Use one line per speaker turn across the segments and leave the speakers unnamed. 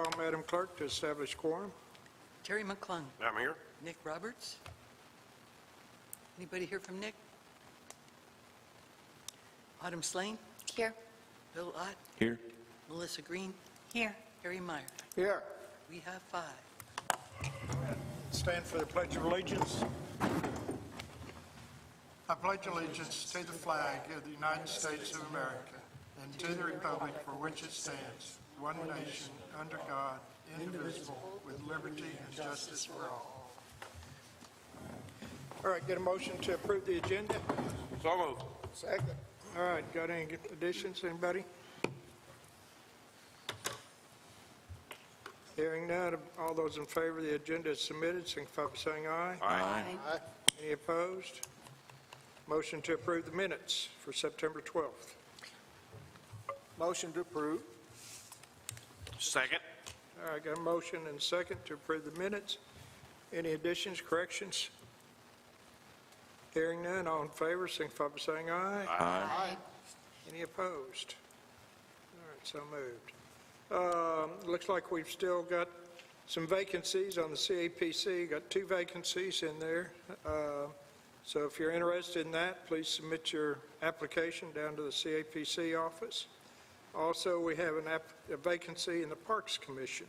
call, Madam Clerk, to establish quorum.
Terry McClung.
I'm here.
Nick Roberts. Anybody here from Nick? Autumn Slane.
Here.
Bill Ott.
Here.
Melissa Green.
Here.
Harry Meyer.
Here.
We have 5.
Stand for the Pledge of Allegiance. I pledge allegiance to the flag of the United States of America and to the republic for which it stands, one nation, under God, indivisible, with liberty and justice for all. All right, get a motion to approve the agenda?
So moved.
Second. All right, got any additions, anybody? Hearing none, all those in favor of the agenda as submitted, signify by saying aye.
Aye.
Any opposed? Motion to approve the minutes for September 12th. Motion to approve.
Second.
All right, got a motion and a second to approve the minutes. Any additions, corrections? Hearing none, all in favor, signify by saying aye.
Aye.
Any opposed? All right, so moved. Looks like we've still got some vacancies on the CAPC. Got 2 vacancies in there. So if you're interested in that, please submit your application down to the CAPC office. Also, we have a vacancy in the Parks Commission.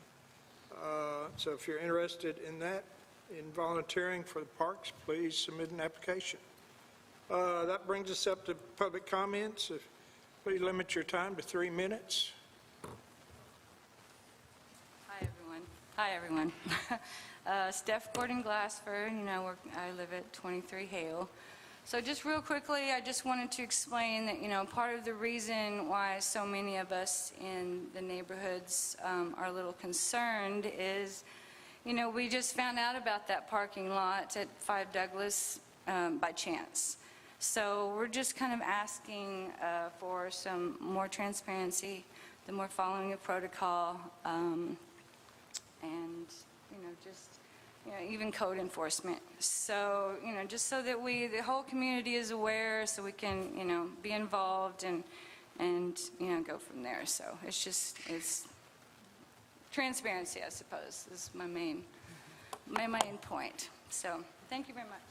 So if you're interested in that, in volunteering for the parks, please submit an application. That brings us up to public comments. Please limit your time to 3 minutes.
Hi, everyone. Steph Gordon Glassford, I live at 23 Hale. So just real quickly, I just wanted to explain that, part of the reason why so many of us in the neighborhoods are a little concerned is, we just found out about that parking lot at 5 Douglas by chance. So we're just kind of asking for some more transparency, the more following of protocol, and, even code enforcement. So, just so that the whole community is aware, so we can, be involved and go from there. So it's transparency, I suppose, is my main point. So, thank you very much.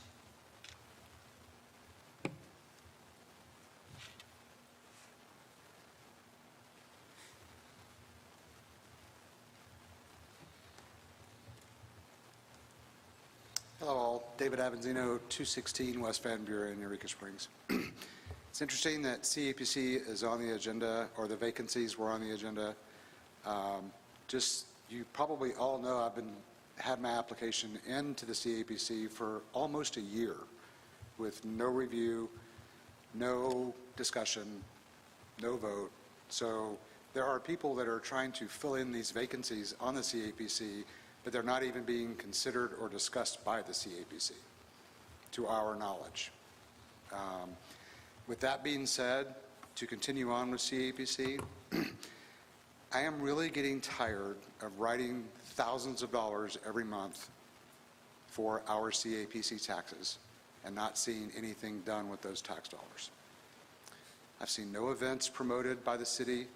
Hello all, David Avanzino, 216 West Van Buren, Eureka Springs. It's interesting that CAPC is on the agenda, or the vacancies were on the agenda. You probably all know I've had my application into the CAPC for almost a year with no review, no discussion, no vote. So there are people that are trying to fill in these vacancies on the CAPC, but they're not even being considered or discussed by the CAPC, to our knowledge. With that being said, to continue on with CAPC, I am really getting tired of writing thousands of dollars every month for our CAPC taxes and not seeing anything done with those tax dollars. I've seen no events promoted by the city.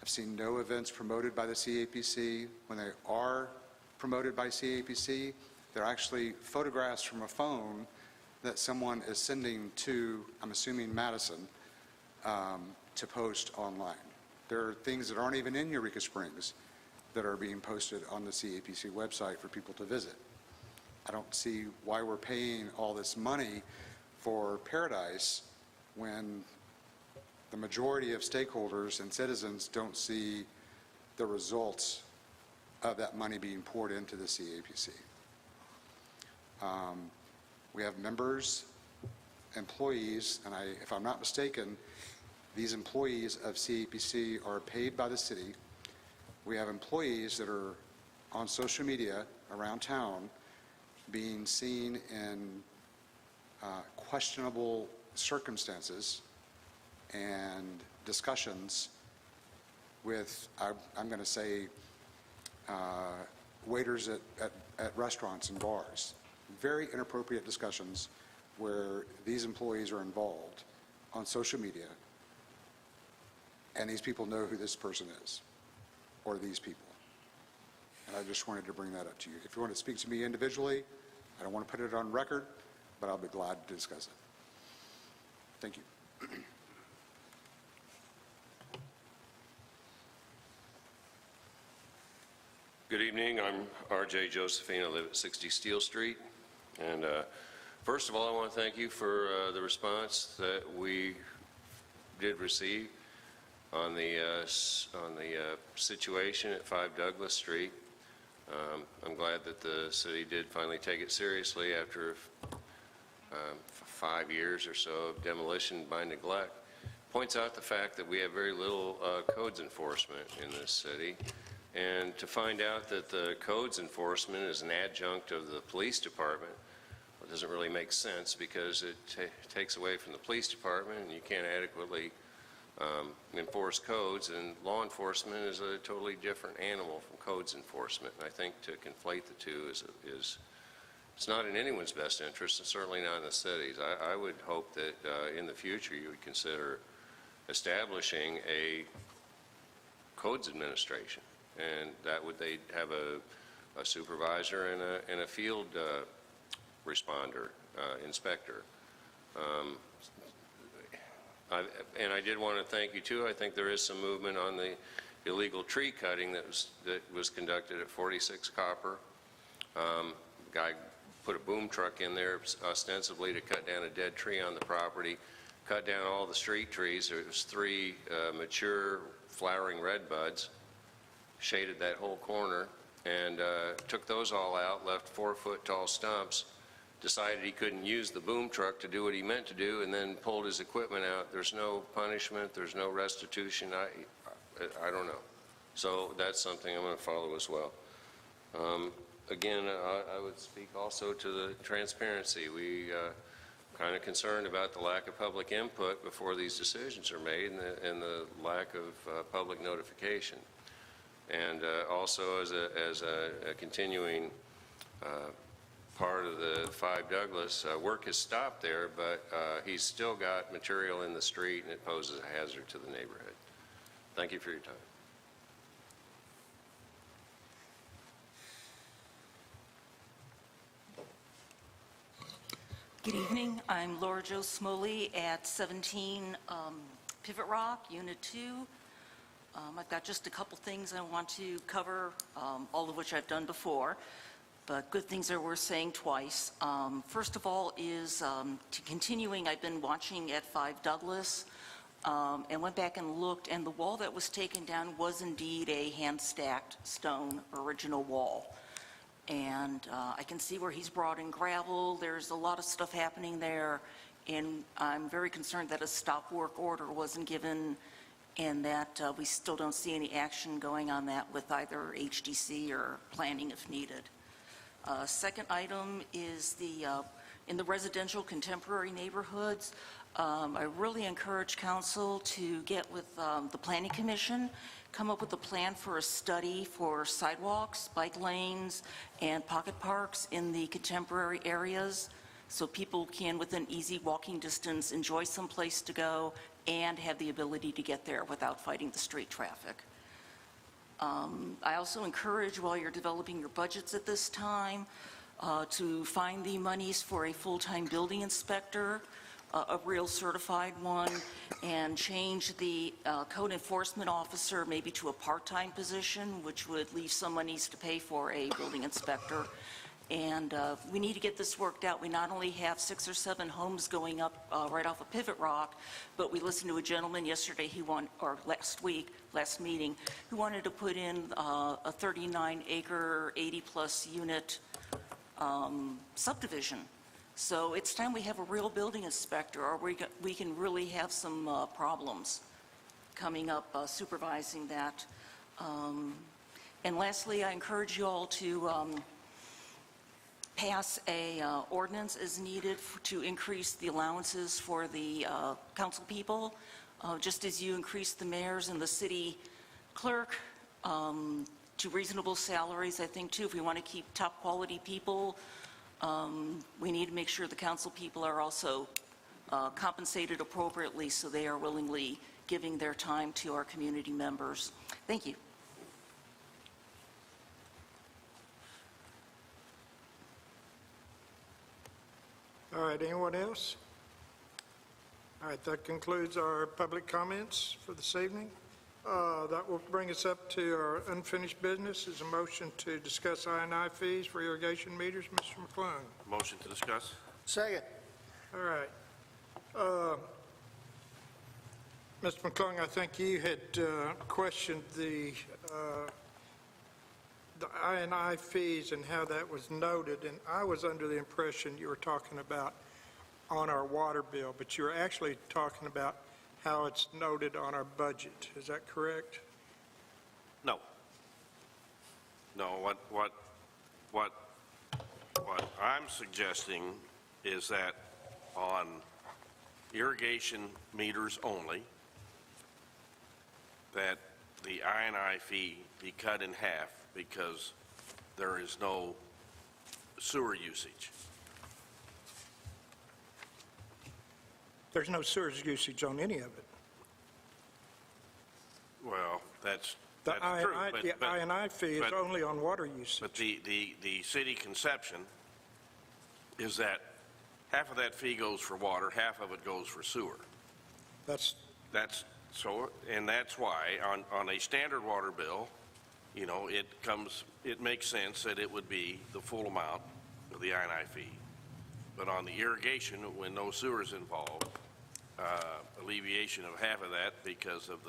I've seen no events promoted by the CAPC. When they are promoted by CAPC, they're actually photographs from a phone that someone is sending to, I'm assuming, Madison, to post online. There are things that aren't even in Eureka Springs that are being posted on the CAPC website for people to visit. I don't see why we're paying all this money for Paradise when the majority of stakeholders and citizens don't see the results of that money being poured into the CAPC. We have members, employees, and if I'm not mistaken, these employees of CAPC are paid by the city. We have employees that are on social media around town being seen in questionable circumstances and discussions with, I'm going to say, waiters at restaurants and bars. Very inappropriate discussions where these employees are involved on social media, and these people know who this person is, or these people. I just wanted to bring that up to you. If you want to speak to me individually, I don't want to put it on record, but I'll be glad to discuss it. Thank you.
Good evening. I'm R.J. Josephine. I live at 60 Steel Street. And first of all, I want to thank you for the response that we did receive on the situation at 5 Douglas Street. I'm glad that the city did finally take it seriously after 5 years or so of demolition by neglect. Points out the fact that we have very little codes enforcement in this city. And to find out that the codes enforcement is an adjunct of the police department, well, it doesn't really make sense, because it takes away from the police department, and you can't adequately enforce codes, and law enforcement is a totally different animal from codes enforcement. And I think to conflate the two is it's not in anyone's best interest, and certainly not in the city's. I would hope that in the future you would consider establishing a codes administration, and that would they'd have a supervisor and a field responder, inspector. And I did want to thank you too. I think there is some movement on the illegal tree cutting that was conducted at 46 Copper. Guy put a boom truck in there ostensibly to cut down a dead tree on the property, cut down all the street trees. There was 3 mature flowering red buds, shaded that whole corner, and took those all out, left 4-foot tall stumps, decided he couldn't use the boom truck to do what he meant to do, and then pulled his equipment out. There's no punishment, there's no restitution. I don't know. So that's something I'm going to follow as well. Again, I would speak also to the transparency. We kind of concerned about the lack of public input before these decisions are made, and the lack of public notification. And also as a continuing part of the 5 Douglas, work has stopped there, but he's still got material in the street, and it poses a hazard to the neighborhood. Thank you for your time.
Good evening. I'm Laura Jo Smoley at 17 Pivot Rock, Unit 2. I've got just a couple things I want to cover, all of which I've done before, but good things are worth saying twice. First of all is to continuing, I've been watching at 5 Douglas and went back and looked, and the wall that was taken down was indeed a hand-stacked stone original wall. And I can see where he's brought in gravel. There's a lot of stuff happening there, and I'm very concerned that a stop work order wasn't given, and that we still don't see any action going on that with either HDC or planning if needed. Second item is in the residential contemporary neighborhoods, I really encourage council to get with the Planning Commission, come up with a plan for a study for sidewalks, bike lanes, and pocket parks in the contemporary areas, so people can, within easy walking distance, enjoy some place to go and have the ability to get there without fighting the street traffic. I also encourage, while you're developing your budgets at this time, to find the monies for a full-time building inspector, a real certified one, and change the code enforcement officer maybe to a part-time position, which would leave some monies to pay for a building inspector. And we need to get this worked out. We not only have 6 or 7 homes going up right off of Pivot Rock, but we listened to a gentleman yesterday, last meeting, who wanted to put in a 39-acre, 80-plus unit subdivision. So it's time we have a real building inspector, or we can really have some problems coming up supervising that. And lastly, I encourage you all to pass a ordinance as needed to increase the allowances for the council people, just as you increase the mayors and the city clerk to reasonable salaries. I think too, if we want to keep top quality people, we need to make sure the council people are also compensated appropriately, so they are willingly giving their time to our community members. Thank you.
right, anyone else? All right, that concludes our public comments for this evening. That will bring us up to our unfinished business. Is a motion to discuss I&I fees for irrigation meters. Mr. McClung.
Motion to discuss?
Second. All right. Mr. McClung, I think you had questioned the I&I fees and how that was noted, and I was under the impression you were talking about on our water bill, but you're actually talking about how it's noted on our budget. Is that correct?
No. No, what I'm suggesting is that on irrigation meters only, that the I&I fee be cut in half because there is no sewer usage.
There's no sewage usage on any of it.
Well, that's
The
true.
I&I fee is
but-
only on water usage.
But the city conception is that half of that fee goes for water, half of it goes for sewer.
That's,
And that's why on a standard water bill, you know, it makes sense that it would be the full amount of the I&I fee. But on the irrigation, when no sewer is involved, alleviation of half of that because of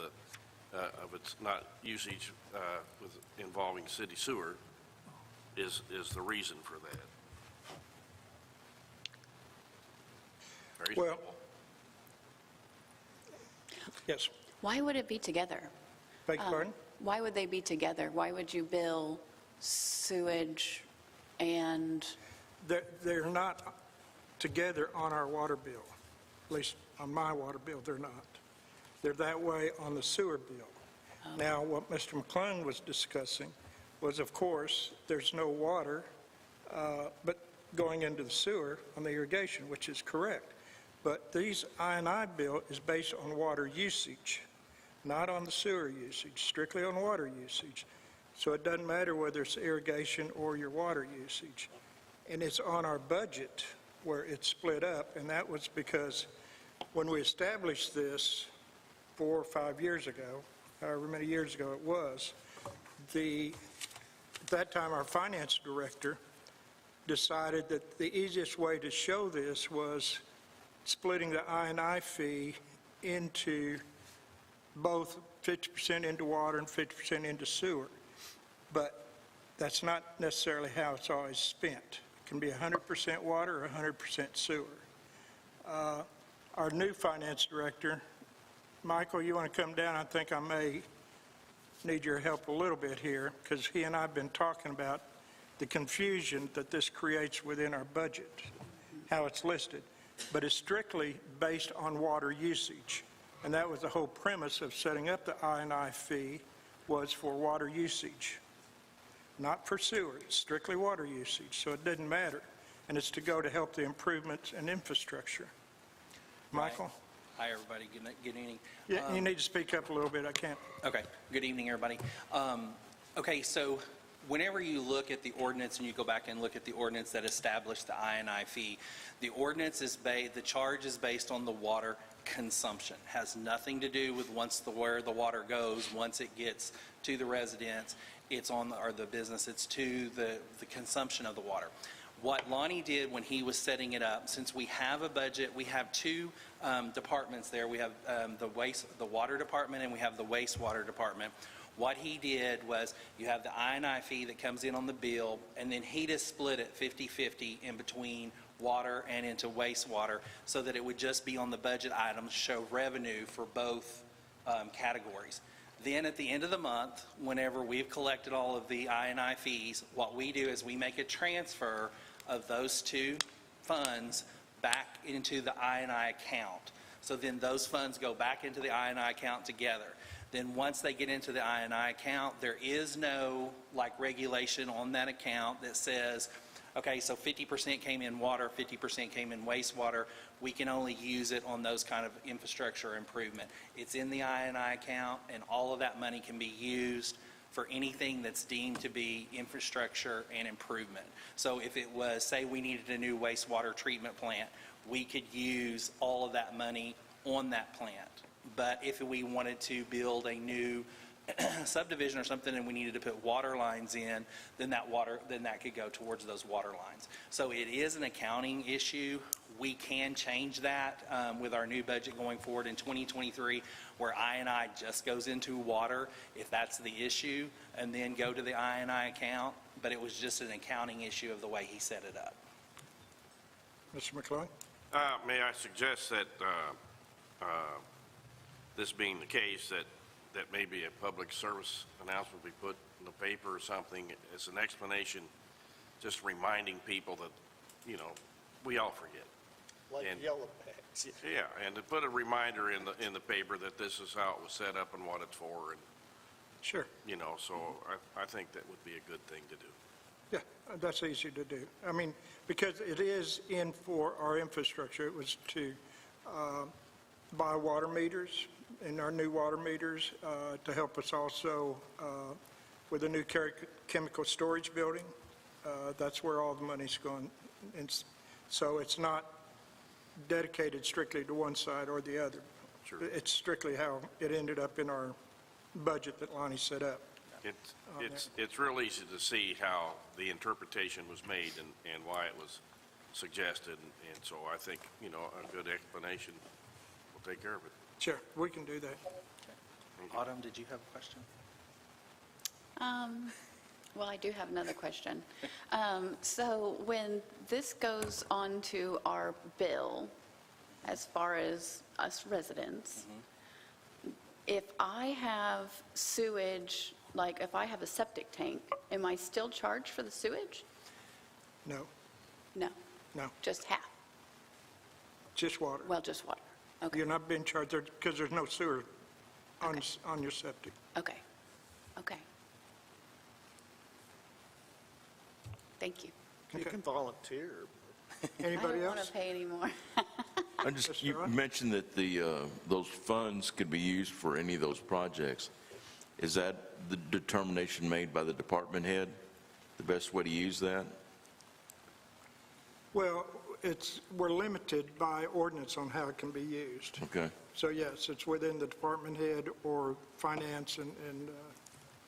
its not usage with involving city sewer is the reason for that. Very
well,
simple.
yes.
Why would it be together?
Beg your pardon?
Why would they be together? Why would you bill sewage and,
They're not together on our water bill. At least on my water bill, they're not. They're that way on the sewer bill. Now, what Mr. McClung was discussing was, of course, there's no water, but going into the sewer on the irrigation, which is correct. But these I&I bill is based on water usage, not on the sewer usage, strictly on water usage. So it doesn't matter whether it's irrigation or your water usage. And it's on our budget where it's split up, and that was because when we established this 4 or 5 years ago, however many years ago it was, at that time our finance director decided that the easiest way to show this was splitting the I&I fee into both 50% into water and 50% into sewer. But that's not necessarily how it's always spent. It can be 100% water or 100% sewer. Our new finance director, Michael, you want to come down? I think I may need your help a little bit here, because he and I have been talking about the confusion that this creates within our budget, how it's listed. But it's strictly based on water usage. And that was the whole premise of setting up the I&I fee, was for water usage, not for sewer. It's strictly water usage, so it didn't matter. And it's to go to help the improvements in infrastructure. Michael?
Hi, everybody. Good evening.
Yeah, you need to speak up a little bit. I can't.
Okay. Good evening, everybody. Okay, so whenever you look at the ordinance and you go back and look at the ordinance that established the I&I fee, the ordinance is the charge is based on the water consumption. Has nothing to do with where the water goes once it gets to the residents, or the business. It's to the consumption of the water. What Lonnie did when he was setting it up, since we have a budget, we have two departments there. We have the water department, and we have the wastewater department. What he did was, you have the I&I fee that comes in on the bill, and then he just split it 50-50 in between water and into wastewater, so that it would just be on the budget items, show revenue for both categories. Then at the end of the month, whenever we've collected all of the I&I fees, what we do is we make a transfer of those two funds back into the I&I account. So then those funds go back into the I&I account together. Then once they get into the I&I account, there is no regulation on that account that says, okay, so 50% came in water, 50% came in wastewater. We can only use it on those kind of infrastructure improvement. It's in the I&I account, and all of that money can be used for anything that's deemed to be infrastructure and improvement. So if it was, say we needed a new wastewater treatment plant, we could use all of that money on that plant. But if we wanted to build a new subdivision or something and we needed to put water lines in, then that could go towards those water lines. So it is an accounting issue. We can change that with our new budget going forward in 2023, where I&I just goes into water if that's the issue, and then go to the I&I account. But it was just an accounting issue of the way he set it up.
Mr. McClellan?
May I suggest that, this being the case, that maybe a public service announcement be put in the paper or something as an explanation, just reminding people that, we all forget.
Like
And-
yellow bags.
Yeah, and to put a reminder in the paper that this is how it was set up and what it's for, and,
Sure.
so I think that would be a good thing to do.
Yeah, that's easy to do. I mean, because it is in for our infrastructure. It was to buy water meters, and our new water meters, to help us also with a new chemical storage building. That's where all the money's going. And so it's not dedicated strictly to one side or the other.
Sure.
It's strictly how it ended up in our budget that Lonnie set up.
It's real easy to see how the interpretation was made and why it was suggested, and so I think, a good explanation will take care of it.
Sure, we can do that.
Autumn, did you have a question?
Well, I do have another question. So when this goes on to our bill, as far as us residents, if I have sewage, like if I have a septic tank, am I still charged for the sewage?
No,
No,
no,
just half.
just water.
Well, just water. Okay,
You're not being charged there because there's no sewer on,
Okay.
on your septic.
okay, okay. Thank you.
You
Okay.
can volunteer.
Anybody
I don't want
else?
to pay anymore.
Mr.
You
Ryan?
mentioned that those funds could be used for any of those projects. Is that the determination made by the department head, the best way to use that?
Well, we're limited by ordinance on how it can be used.
Okay.
So yes, it's within the department head or finance and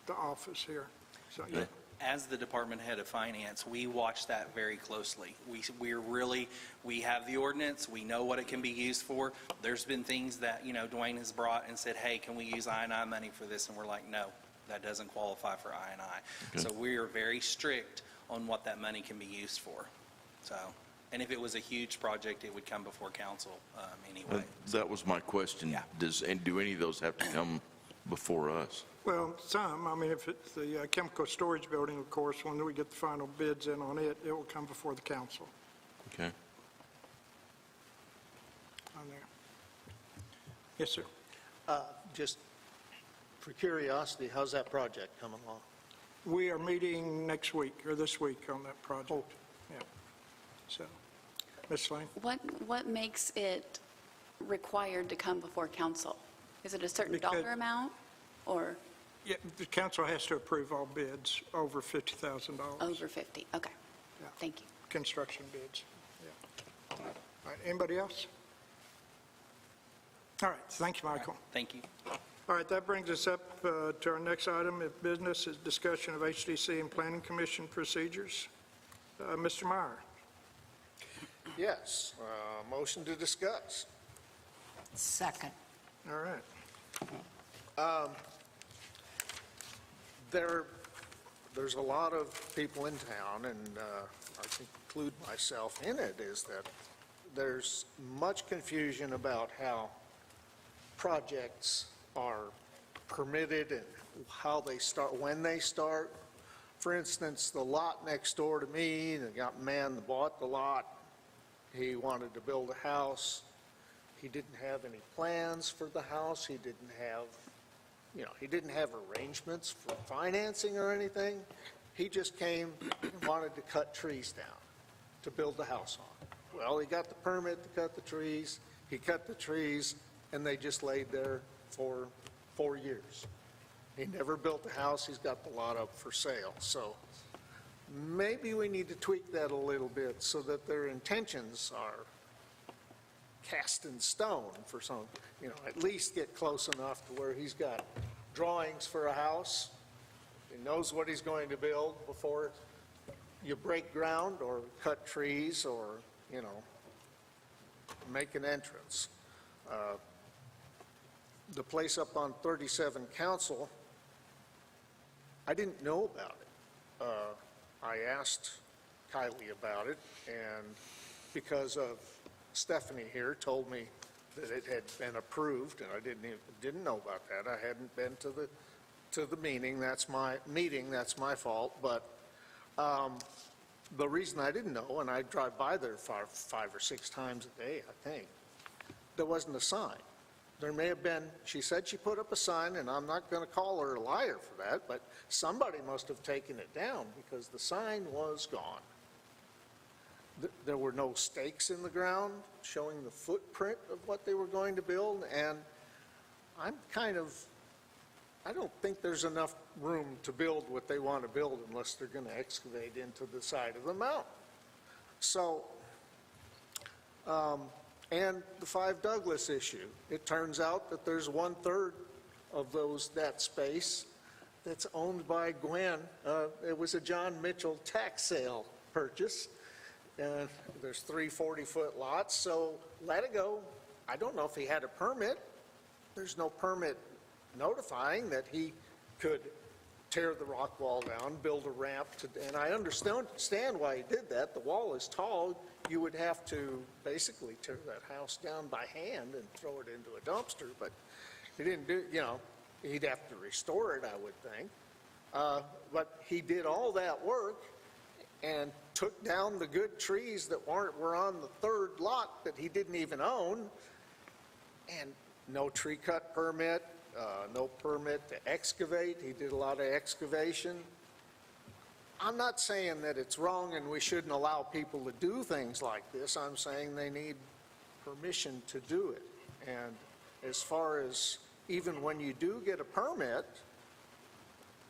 the office here. So, yeah.
Okay.
As the department head of finance, we watch that very closely. We have the ordinance, we know what it can be used for. There's been things that, Dwayne has brought and said, hey, can we use I&I money for this? And we're like, no, that doesn't qualify for I&I.
Okay.
So we are very strict on what that money can be used for. So, and if it was a huge project, it would come before council anyway.
That was my question.
Yeah.
Do any of those have to come before us?
Well, some, I mean, if it's the chemical storage building, of course, when we get the final bids in on it, it will come before the council
Okay.
on there. Yes, sir.
Just for curiosity, how's that project coming along?
We are meeting next week, or this week, on that project. Yeah. So, Ms. Lane?
What makes it required to come before council? Is it a certain
Because-
dollar amount, or
Yeah, the council has to approve all bids over $50,000.
over 50? Okay,
Yeah.
thank you.
Construction bids, yeah. All right, anybody else? All right, thank you, Michael.
Thank you.
All right, that brings us up to our next item of business, is discussion of HDC and Planning Commission procedures. Mr. Meyer?
Yes, motion to discuss.
Second.
All right.
There's a lot of people in town, and I include myself in it, is that there's much confusion about how projects are permitted and how they start, when they start. For instance, the lot next door to me, the man that bought the lot, he wanted to build a house. He didn't have any plans for the house. He didn't have, he didn't have arrangements for financing or anything. He just came and wanted to cut trees down to build the house on. Well, he got the permit to cut the trees. He cut the trees, and they just laid there for 4 years. He never built a house, he's got the lot up for sale. So maybe we need to tweak that a little bit so that their intentions are cast in stone for some, at least get close enough to where he's got drawings for a house. He knows what he's going to build before you break ground or cut trees or, make an entrance. The place up on 37 Council, I didn't know about it. I asked Kylie about it, and because of Stephanie here told me that it had been approved, and I didn't know about that. I hadn't been to the meeting. That's my fault. But the reason I didn't know, and I drive by there five or six times a day, I think, there wasn't a sign. There may have been, she said she put up a sign, and I'm not going to call her a liar for that, but somebody must have taken it down because the sign was gone. There were no stakes in the ground showing the footprint of what they were going to build, and I don't think there's enough room to build what they want to build unless they're going to excavate into the side of the mountain. So, and the 5 Douglas issue. It turns out that there's 1/3 of that space that's owned by Gwen. It was a John Mitchell tax sale purchase. And there's 3 40-foot lots, so let it go. I don't know if he had a permit. There's no permit notifying that he could tear the rock wall down, build a ramp, and I understand why he did that. The wall is tall. You would have to basically tear that house down by hand and throw it into a dumpster, but he didn't do, he'd have to restore it, I would think. But he did all that work and took down the good trees that were on the 3rd lot that he didn't even own, and no tree cut permit, no permit to excavate. He did a lot of excavation. I'm not saying that it's wrong and we shouldn't allow people to do things like this. I'm saying they need permission to do it. And as far as even when you do get a permit,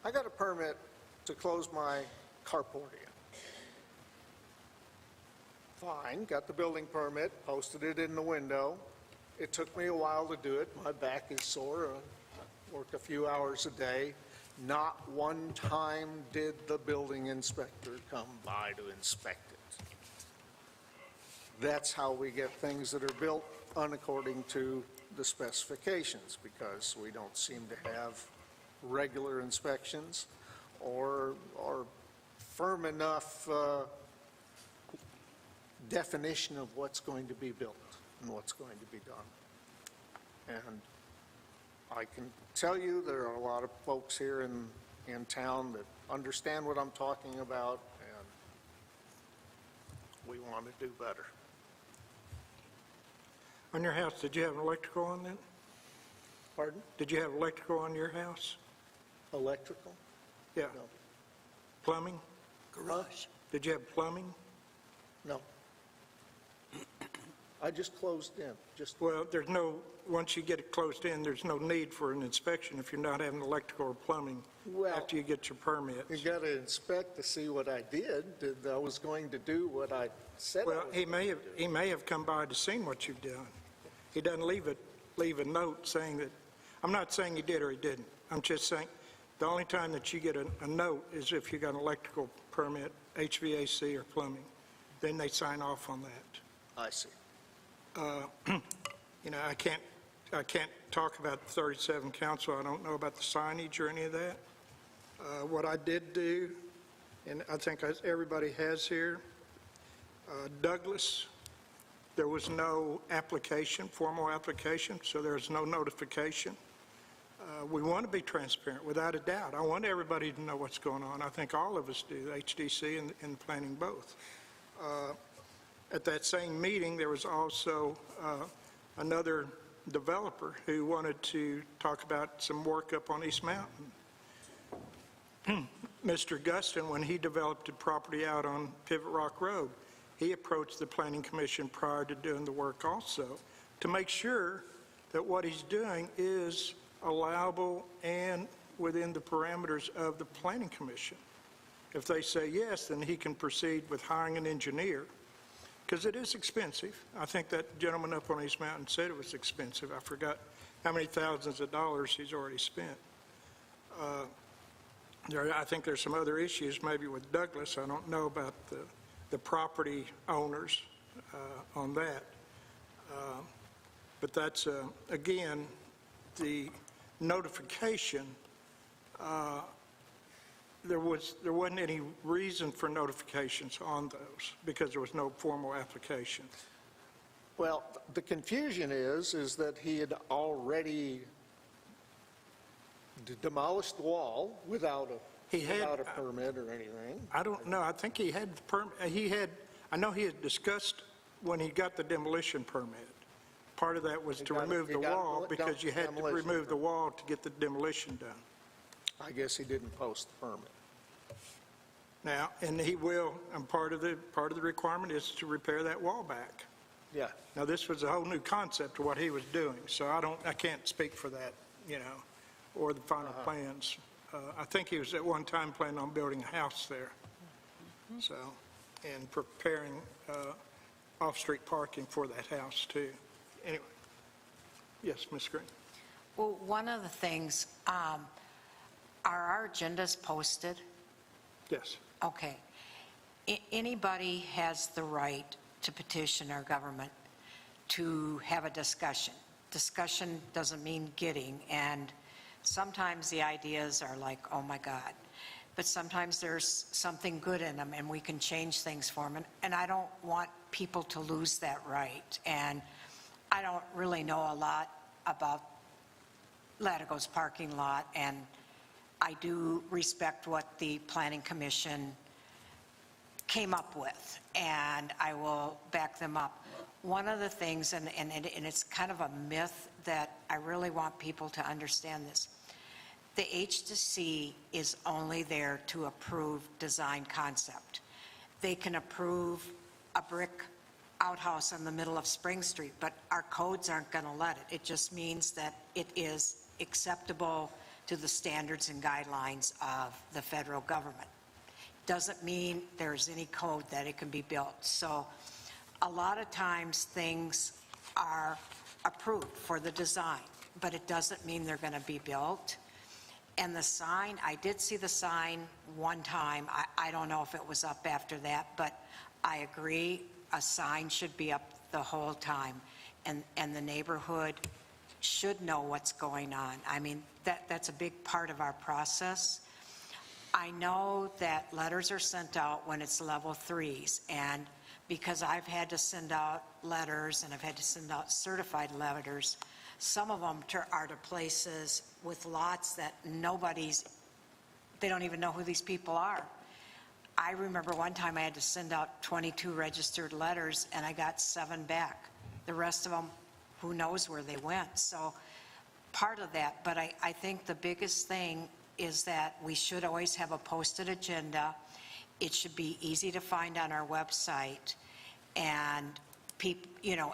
I got a permit to close my carport in. Fine, got the building permit, posted it in the window. It took me a while to do it. My back is sore. I worked a few hours a day. Not one time did the building inspector come by to inspect it. That's how we get things that are built unaccording to the specifications, because we don't seem to have regular inspections or firm enough definition of what's going to be built and what's going to be done. And I can tell you there are a lot of folks here in town that understand what I'm talking about, and we want to do better.
On your house, did you have electrical on that?
Pardon?
Did you have electrical on your house?
Electrical?
Yeah.
No.
Plumbing?
Garage?
Did you have plumbing?
No. I just closed in,
Well, once you get it closed in, there's no need for an inspection if you're not having electrical or plumbing after you get your permits.
You got to inspect to see what I did. I was going to do what I said I was
Well,
going to do.
he may have come by to see what you've done. He doesn't leave a note saying that, I'm not saying he did or he didn't. I'm just saying the only time that you get a note is if you got an electrical permit, HVAC or plumbing. Then they sign off on that.
I see.
I can't talk about the 37 Council. I don't know about the signage or any of that. What I did do, and I think everybody has here, Douglas, there was no formal application, so there's no notification. We want to be transparent, without a doubt. I want everybody to know what's going on. I think all of us do, HDC and planning both. At that same meeting, there was also another developer who wanted to talk about some work up on East Mountain. Mr. Guston, when he developed a property out on Pivot Rock Road, he approached the Planning Commission prior to doing the work also to make sure that what he's doing is allowable and within the parameters of the Planning Commission. If they say yes, then he can proceed with hiring an engineer, because it is expensive. I think that gentleman up on East Mountain said it was expensive. I forgot how many thousands of dollars he's already spent. I think there's some other issues maybe with Douglas. I don't know about the property owners on that. But that's, again, the notification, there wasn't any reason for notifications on those because there was no formal application.
Well, the confusion is that he had already demolished the wall without a permit or anything.
I don't know. I think he had the permit. I know he had discussed when he got the demolition permit. Part of that was to remove the wall because you had to remove the wall to get the demolition done.
I guess he didn't post the permit.
Now, and he will, and part of the requirement is to repair that wall back.
Yeah.
Now, this was a whole new concept of what he was doing, so I can't speak for that, or the final plans. I think he was at one time planning on building a house there, so, and preparing off-street parking for that house, too. Anyway, yes, Ms. Green.
Well, one of the things, are our agendas posted?
Yes.
Okay. Anybody has the right to petition our government to have a discussion. Discussion doesn't mean getting, and sometimes the ideas are like, oh my God, but sometimes there's something good in them and we can change things for them, and I don't want people to lose that right. And I don't really know a lot about Latigo's parking lot, and I do respect what the Planning Commission came up with, and I will back them up. One of the things, and it's kind of a myth that I really want people to understand this, the H2C is only there to approve design concept. They can approve a brick outhouse in the middle of Spring Street, but our codes aren't going to let it. It just means that it is acceptable to the standards and guidelines of the federal government. Doesn't mean there's any code that it can be built. So a lot of times things are approved for the design, but it doesn't mean they're going to be built. And the sign, I did see the sign one time. I don't know if it was up after that, but I agree, a sign should be up the whole time, and the neighborhood should know what's going on. I mean, that's a big part of our process. I know that letters are sent out when it's level 3s, and because I've had to send out letters and I've had to send out certified letters, some of them are to places with lots that they don't even know who these people are. I remember one time I had to send out 22 registered letters and I got 7 back. The rest of them, who knows where they went. So part of that, but I think the biggest thing is that we should always have a posted agenda. It should be easy to find on our website, and people,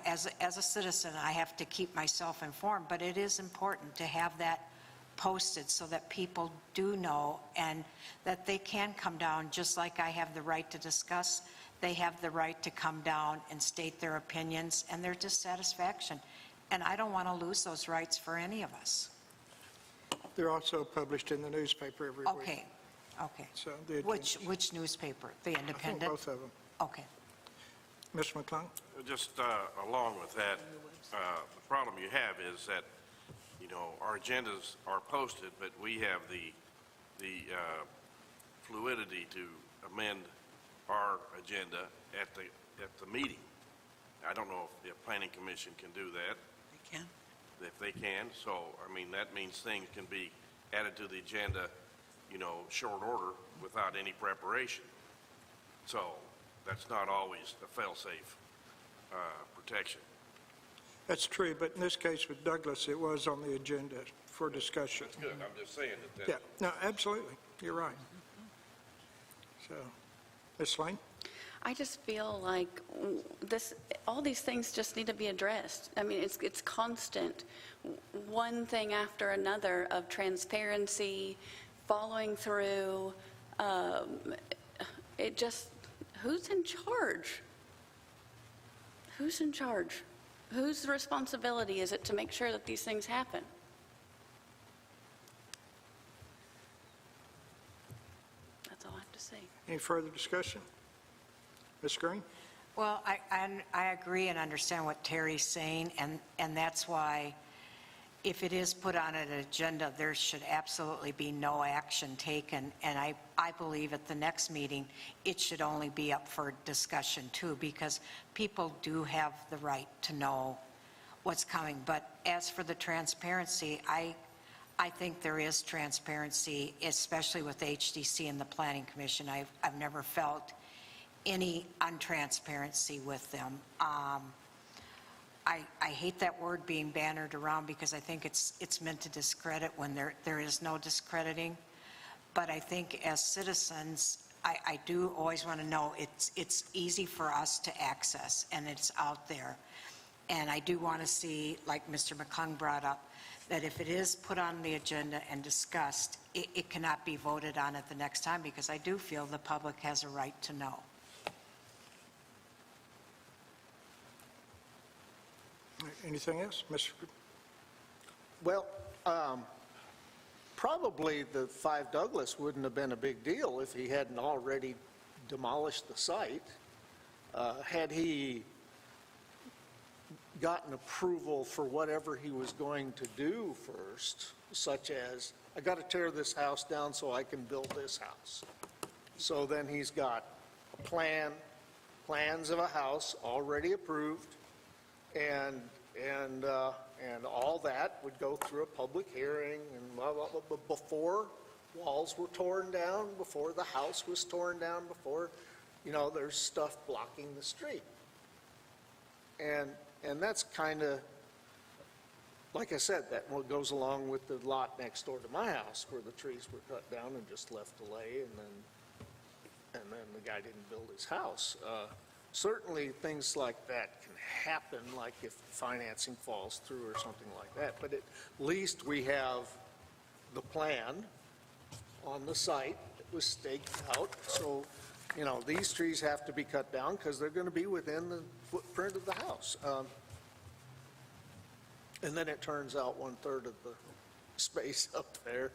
as a citizen, I have to keep myself informed, but it is important to have that posted so that people do know and that they can come down. Just like I have the right to discuss, they have the right to come down and state their opinions and their dissatisfaction. And I don't want to lose those rights for any of us.
They're also published in the newspaper every week.
Okay, okay.
So
Which newspaper? The
I think
Independent?
both of them.
Okay.
Mr. McClung?
Just along with that, the problem you have is that, our agendas are posted, but we have the fluidity to amend our agenda at the meeting. I don't know if the Planning Commission can do that.
They can.
If they can, so, that means things can be added to the agenda, short order without any preparation. So that's not always a fail-safe protection.
That's true, but in this case with Douglas, it was on the agenda for discussion.
That's good. I'm just saying that.
Yeah, no, absolutely. You're right. So, Ms. Lane?
I just feel like all these things just need to be addressed. I mean, it's constant, one thing after another of transparency, following through. It just, who's in charge? Who's in charge? Whose responsibility is it to make sure that these things happen? That's all I have to say.
Any further discussion? Ms. Green?
Well, I agree and understand what Terry's saying, and that's why if it is put on an agenda, there should absolutely be no action taken. And I believe at the next meeting, it should only be up for discussion too, because people do have the right to know what's coming. But as for the transparency, I think there is transparency, especially with HDC and the Planning Commission. I've never felt any untransparency with them. I hate that word being bannered around because I think it's meant to discredit when there is no discrediting. But I think as citizens, I do always want to know it's easy for us to access and it's out there. And I do want to see, like Mr. McClung brought up, that if it is put on the agenda and discussed, it cannot be voted on at the next time because I do feel the public has a right to know.
Anything else? Mr.
Well, probably the 5 Douglas wouldn't have been a big deal if he hadn't already demolished the site. Had he gotten approval for whatever he was going to do first, such as, I got to tear this house down so I can build this house. So then he's got a plans of a house already approved, and all that would go through a public hearing and blah, blah, blah, before walls were torn down, before the house was torn down, before, there's stuff blocking the street. And that's kind of, like I said, that goes along with the lot next door to my house where the trees were cut down and just left to lay, and then the guy didn't build his house. Certainly, things like that can happen, like if financing falls through or something like that. But at least we have the plan on the site that was staked out. So, these trees have to be cut down because they're going to be within the footprint of the house. And then it turns out 1/3 of the space up there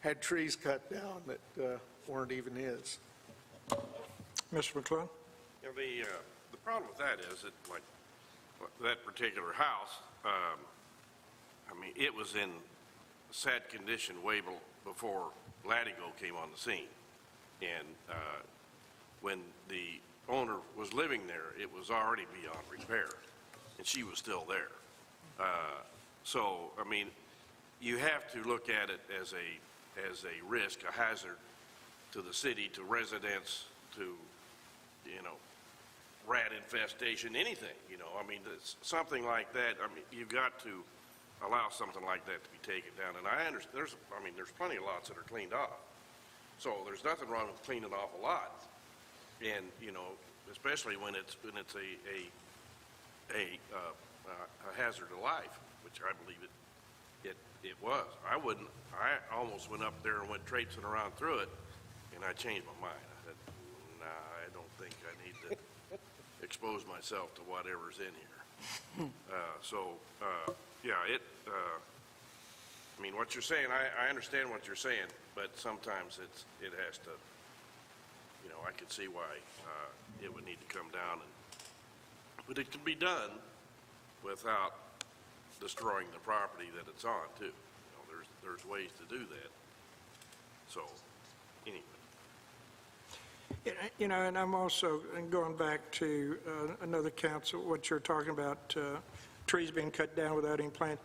had trees cut down that weren't even his.
Mr. McClung?
The problem with that is that, like, that particular house, it was in sad condition way before Latigo came on the scene. And when the owner was living there, it was already beyond repair, and she was still there. So, you have to look at it as a risk, a hazard to the city, to residents, to, rat infestation, anything, something like that. You've got to allow something like that to be taken down. And I understand, there's plenty of lots that are cleaned off. So there's nothing wrong with cleaning off a lot. And, especially when it's a hazard to life, which I believe it was. I almost went up there and went traipsing around through it, and I changed my mind. I said, nah, I don't think I need to expose myself to whatever's in here. What you're saying, I understand what you're saying, but sometimes it has to, I could see why it would need to come down, but it can be done without destroying the property that it's on, too. There's ways to do that. So, anyway.
And I'm also, and going back to another council, what you're talking about, trees being cut down without any plan.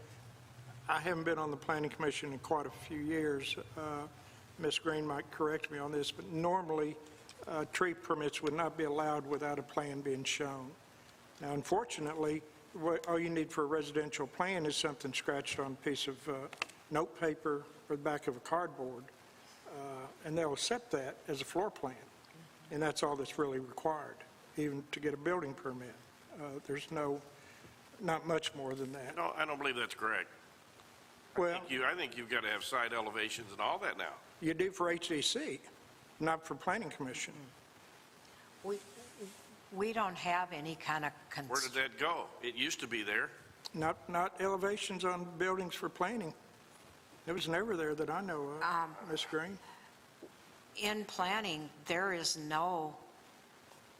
I haven't been on the Planning Commission in quite a few years. Ms. Green might correct me on this, but normally tree permits would not be allowed without a plan being shown. Now, unfortunately, all you need for a residential plan is something scratched on a piece of note paper or the back of a cardboard, and they'll accept that as a floor plan. and that's all that's really required, even to get a building permit. There's not much more than that.
No, I don't believe that's correct.
Well,
I think you've got to have side elevations and all that now.
you do for HDC, not for Planning Commission.
We don't have any kind of
Where did that go? It used to be there.
Not elevations on buildings for planning. It was never there that I know of, Ms. Green.
In planning, there is no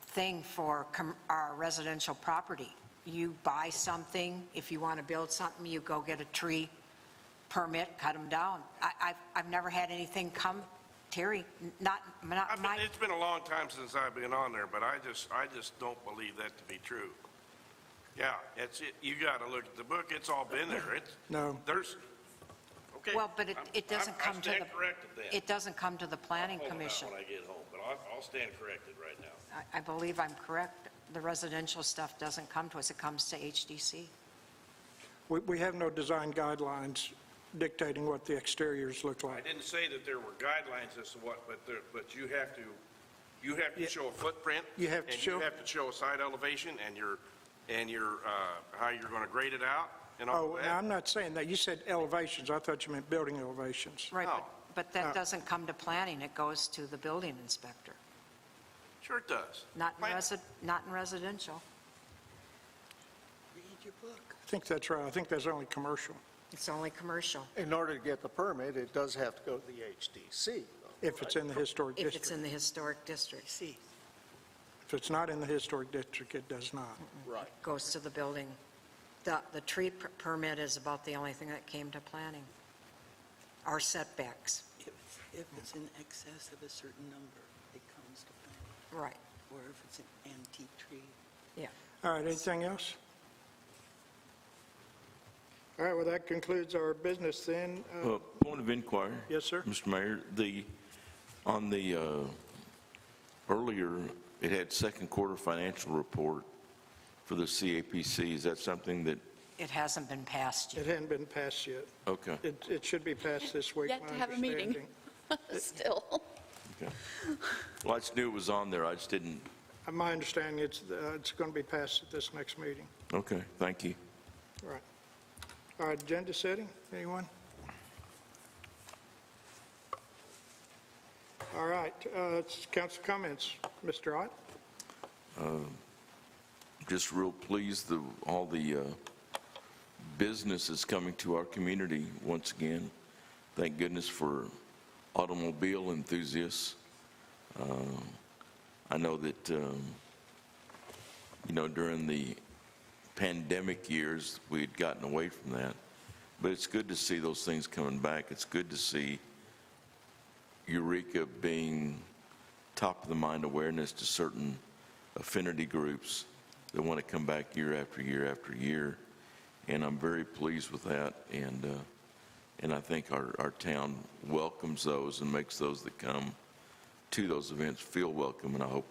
thing for our residential property. You buy something, if you want to build something, you go get a tree permit, cut them down. I've never had anything come, Terry, not my,
It's been a long time since I've been on there, but I just don't believe that to be true. Yeah, it's it. You got to look at the book. It's all been there.
No.
There's. Okay.
well, but it doesn't come to
I stand
the,
corrected then.
it doesn't come to the planning
I'll hold it out
commission.
when I get home, but I'll stand corrected right now.
I believe I'm correct. The residential stuff doesn't come to us, it comes to HDC.
We have no design guidelines dictating what the exteriors look
I
like.
didn't say that there were guidelines as to what, but you have to show a footprint.
You have to
and
show-
you have to show a side elevation and your how you're going to grade it out and all
Oh,
that.
and I'm not saying that. You said elevations. I thought you meant building elevations.
Right,
No.
but that doesn't come to planning, it goes to the building inspector,
Sure it does.
not in
Plan-
not in residential.
I think that's right. I think that's only commercial,
It's only commercial,
In order to get the permit, it does have to go to the HDC. though,
if it's in the historic
if it's
district.
in the historic district.
If it's not in the historic district, it does not.
Right.
Goes to the building. The tree permit is about the only thing that came to planning. Our setbacks,
If it's in excess of a certain number, it comes to planning.
right,
Or if it's an antique tree.
yeah.
All right, anything else? All right, well, that concludes our business then.
Point of inquiry.
Yes, sir.
Mr. Mayor, on the, earlier, it had second quarter financial report for the CAPC. Is that something that,
It hasn't been passed
It
yet.
hadn't been passed yet.
okay,
It should be passed this week,
Yet
my
to have a meeting.
understanding.
Still.
okay. Well, I just knew it was on there. I just didn't,
My understanding, it's going to be passed at this next meeting.
okay, thank you.
Right. All right, agenda setting, anyone? All right, it's council comments. Mr. Ott?
Just real pleased that all the business is coming to our community once again. Thank goodness for automobile enthusiasts. I know that, during the pandemic years, we had gotten away from that. But it's good to see those things coming back. It's good to see Eureka being top of the mind awareness to certain affinity groups that want to come back year after year after year. And I'm very pleased with that. And I think our town welcomes those and makes those that come to those events feel welcome. And I hope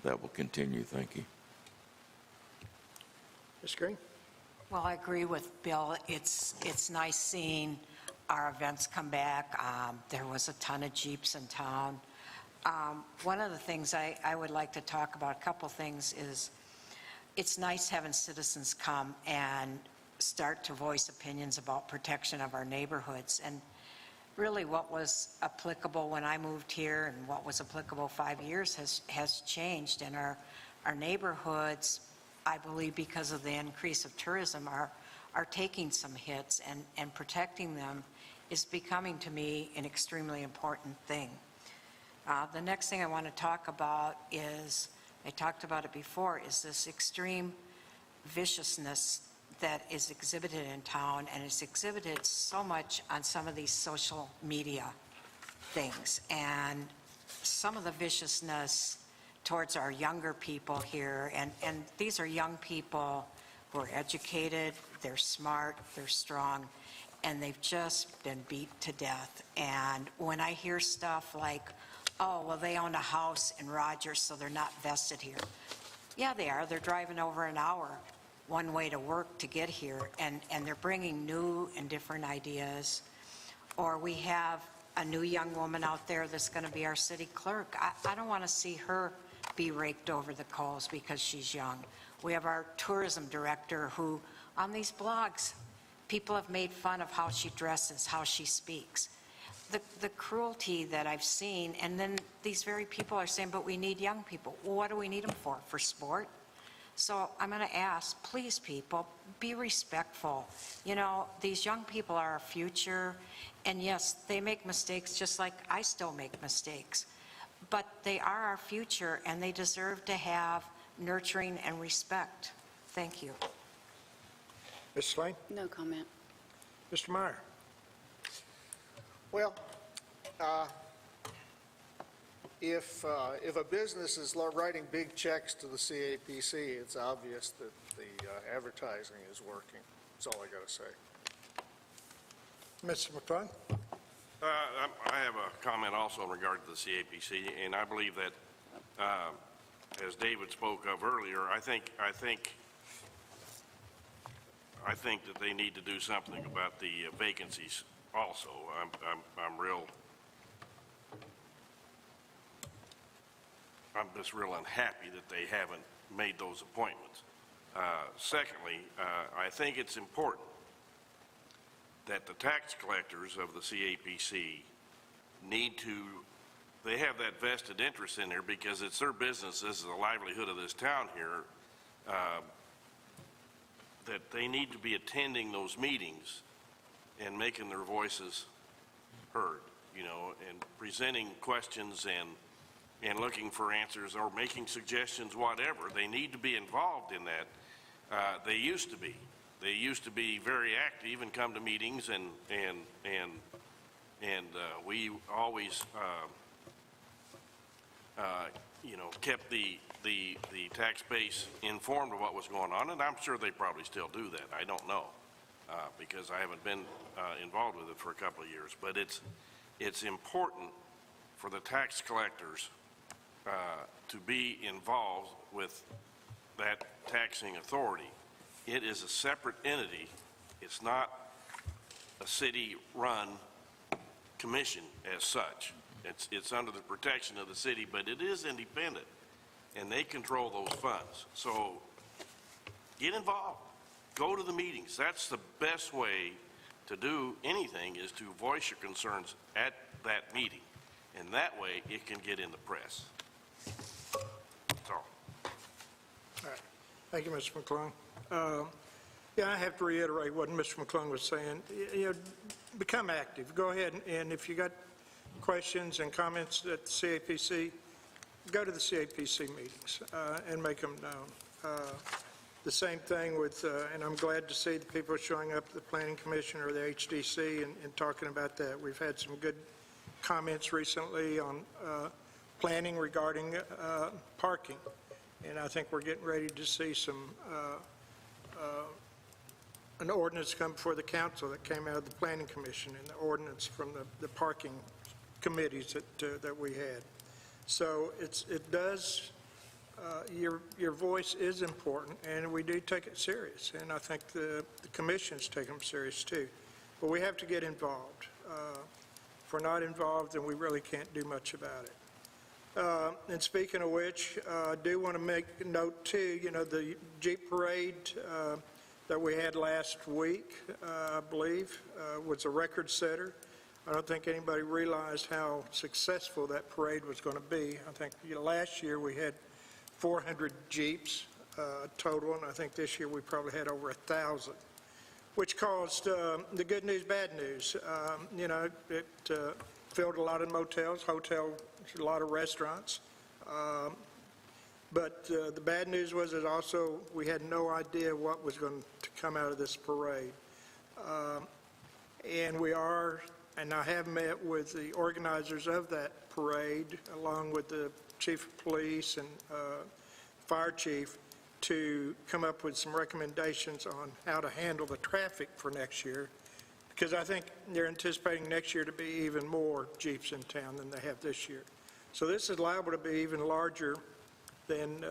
that will continue. Thank you.
Ms. Green?
Well, I agree with Bill. It's nice seeing our events come back. There was a ton of Jeeps in town. One of the things I would like to talk about, a couple things, is it's nice having citizens come and start to voice opinions about protection of our neighborhoods. And really what was applicable when I moved here and what was applicable 5 years has changed. And our neighborhoods, I believe because of the increase of tourism, are taking some hits, and protecting them is becoming, to me, an extremely important thing. The next thing I want to talk about is, I talked about it before, is this extreme viciousness that is exhibited in town, and is exhibited so much on some of these social media things. And some of the viciousness towards our younger people here, and these are young people who are educated, they're smart, they're strong, and they've just been beat to death. And when I hear stuff like, oh, well, they own a house in Rogers, so they're not vested here. Yeah, they are. They're driving over an hour one way to work to get here, and they're bringing new and different ideas. Or we have a new young woman out there that's going to be our city clerk. I don't want to see her be raked over the coals because she's young. We have our tourism director who, on these blogs, people have made fun of how she dresses, how she speaks. The cruelty that I've seen, and then these very people are saying, but we need young people. Well, what do we need them for? For sport? So I'm going to ask, please, people, be respectful. You know, these young people are our future, and yes, they make mistakes just like I still make mistakes. But they are our future, and they deserve to have nurturing and respect. Thank you.
Ms. Slane?
No comment.
Mr. Meyer?
Well, if a business is writing big checks to the CAPC, it's obvious that the advertising is working. That's all I got to say.
Mr. McClung?
I have a comment also in regard to the CAPC, and I believe that, as David spoke of earlier, I think that they need to do something about the vacancies also. I'm just real unhappy that they haven't made those appointments. Secondly, I think it's important that the tax collectors of the CAPC they have that vested interest in there because it's their business, this is the livelihood of this town here, that they need to be attending those meetings and making their voices heard, you know, and presenting questions and looking for answers or making suggestions, whatever. They need to be involved in that. They used to be. They used to be very active and come to meetings, and we always, you know, kept the tax base informed of what was going on, and I'm sure they probably still do that. I don't know, because I haven't been involved with it for a couple of years. But it's important for the tax collectors to be involved with that taxing authority. It is a separate entity. It's not a city-run commission as such. It's under the protection of the city, but it is independent, and they control those funds. So get involved. Go to the meetings. That's the best way to do anything, is to voice your concerns at that meeting, and that way it can get in the press. That's all.
All right. Thank you, Mr. McClung. Yeah, I have to reiterate what Mr. McClung was saying. You know, become active. Go ahead, and if you got questions and comments at the CAPC, go to the CAPC meetings and make them known. The same thing with, and I'm glad to see the people showing up at the Planning Commission or the HDC and talking about that. We've had some good comments recently on planning regarding parking, and I think we're getting ready to see some an ordinance come before the council that came out of the Planning Commission, and the ordinance from the parking committees that we had. So it does, your voice is important, and we do take it serious, and I think the commission's taking them serious too. But we have to get involved. If we're not involved, then we really can't do much about it. And speaking of which, I do want to make a note too, you know, the Jeep Parade that we had last week, I believe, was a record setter. I don't think anybody realized how successful that parade was going to be. I think last year we had 400 Jeeps total, and I think this year we probably had over 1,000, which caused the good news, bad news. You know, it filled a lot of motels, hotels, a lot of restaurants. But the bad news was that also we had no idea what was going to come out of this parade. And we are, and I have met with the organizers of that parade, along with the chief of police and fire chief, to come up with some recommendations on how to handle the traffic for next year, because I think they're anticipating next year to be even more Jeeps in town than they have this year. So this is liable to be even larger than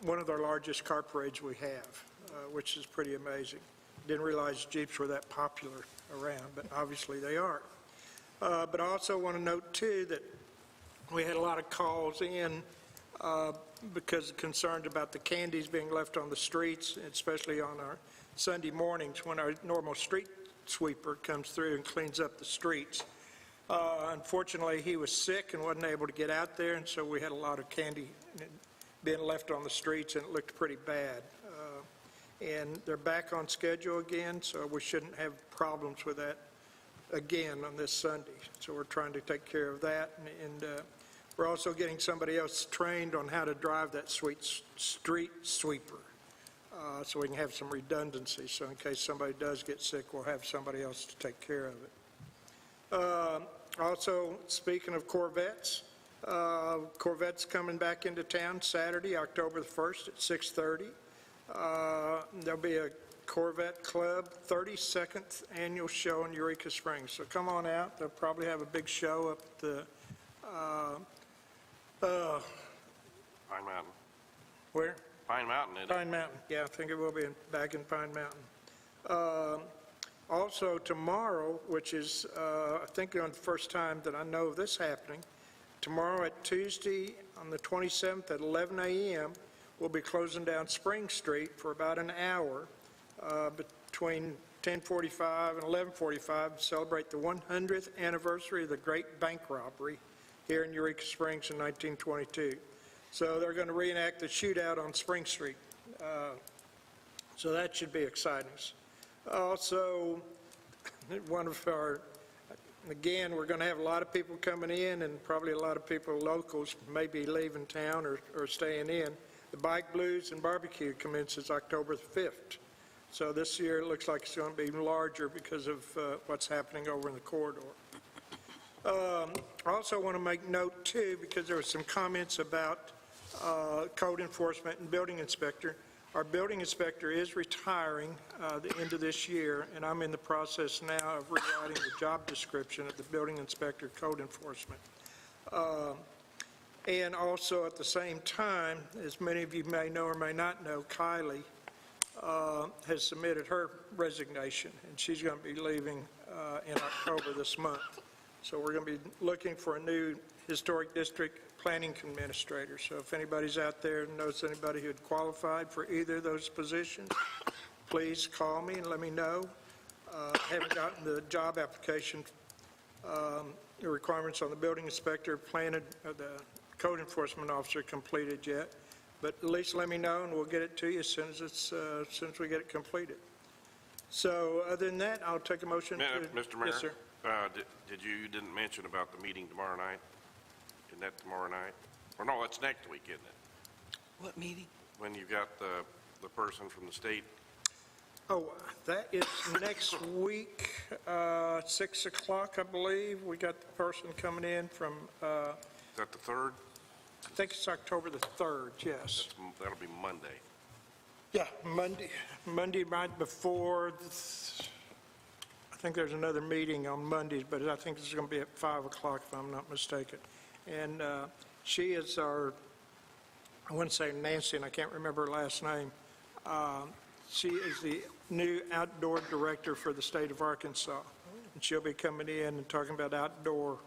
one of our largest car parades we have, which is pretty amazing. Didn't realize Jeeps were that popular around, but obviously they are. But I also want to note, too, that we had a lot of calls in because concerned about the candies being left on the streets, especially on our Sunday mornings when our normal street sweeper comes through and cleans up the streets. Unfortunately, he was sick and wasn't able to get out there, and so we had a lot of candy being left on the streets, and it looked pretty bad. And they're back on schedule again, so we shouldn't have problems with that again on this Sunday. So we're trying to take care of that, and we're also getting somebody else trained on how to drive that street sweeper, so we can have some redundancy. So in case somebody does get sick, we'll have somebody else to take care of it. Also, speaking of Corvettes, Corvettes coming back into town Saturday, October the 1st at 6:30. There'll be a Corvette Club 32nd annual show in Eureka Springs. So come on out. They'll probably have a big show up at the,
Pine Mountain.
where?
Pine Mountain, isn't it?
Pine Mountain. Yeah, I think it will be back in Pine Mountain. Also tomorrow, which is, I think the first time that I know of this happening, tomorrow at Tuesday on the 27th at 11 a.m., we'll be closing down Spring Street for about an hour between 10:45 and 11:45 to celebrate the 100th anniversary of the Great Bank Robbery here in Eureka Springs in 1922. So they're going to reenact the shootout on Spring Street. So that should be exciting. Also, one of our, again, we're going to have a lot of people coming in, and probably a lot of people, locals, may be leaving town or staying in. The Bike Blues and Barbecue commences October the 5th. So this year it looks like it's going to be larger because of what's happening over in the corridor. I also want to make note, too, because there were some comments about code enforcement and building inspector. Our building inspector is retiring the end of this year, and I'm in the process now of rewriting the job description of the building inspector code enforcement. And also at the same time, as many of you may know or may not know, Kylie has submitted her resignation, and she's going to be leaving in October this month. So we're going to be looking for a new historic district planning administrator. So if anybody's out there and knows anybody who'd qualified for either of those positions, please call me and let me know. I haven't gotten the job application, the requirements on the building inspector, the code enforcement officer completed yet, but at least let me know and we'll get it to you as soon as we get it completed. So other than that, I'll take a motion to...
Mr. Mayor?
Yes, sir.
You didn't mention about the meeting tomorrow night? Isn't that tomorrow night? Or no, it's next week, isn't it?
What meeting?
When you got the person from the state?
Oh, that is next week, 6 o'clock, I believe. We got the person coming in from,
Is that the 3rd?
I think it's October the 3rd, yes.
That'll be Monday.
Yeah, Monday right before, I think there's another meeting on Mondays, but I think it's going to be at 5 o'clock if I'm not mistaken. And she is our, I want to say Nancy, and I can't remember her last name. She is the new outdoor director for the state of Arkansas. And she'll be coming in and talking about outdoor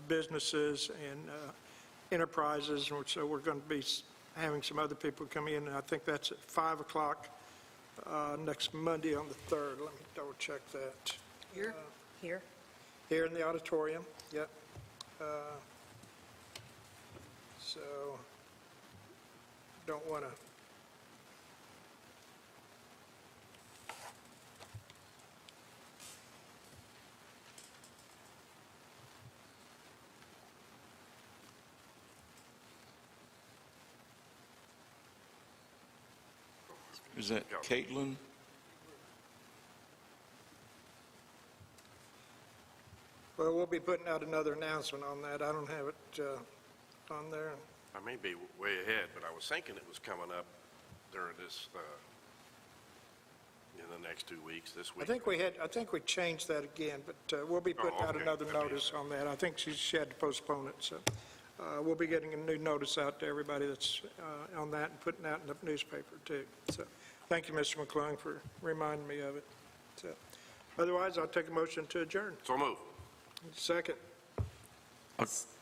businesses and enterprises. And so we're going to be having some other people come in, and I think that's at 5 o'clock next Monday on the 3rd. Let me double check that.
Here? Here?
Here in the auditorium, yep. So, don't want to...
Is that Caitlin?
Well, we'll be putting out another announcement on that. I don't have it on there.
I may be way ahead, but I was thinking it was coming up during this, in the next 2 weeks, this week.
I think we changed that again, but we'll be putting out
okay.
another
That'd be
notice on that. I think she had to postpone it, so we'll be getting a new notice out to everybody that's on that and putting out in the newspaper, too. So, thank you, Mr. McClung, for reminding me of it. So, otherwise, I'll take a motion to adjourn.
So move.
Second.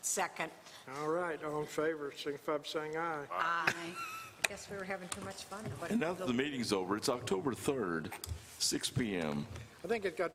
Second.
All right, all in favor, signify by saying aye.
Aye. I guess we were having too much fun.
And now that the meeting's over, it's October 3rd, 6 PM.
I think it got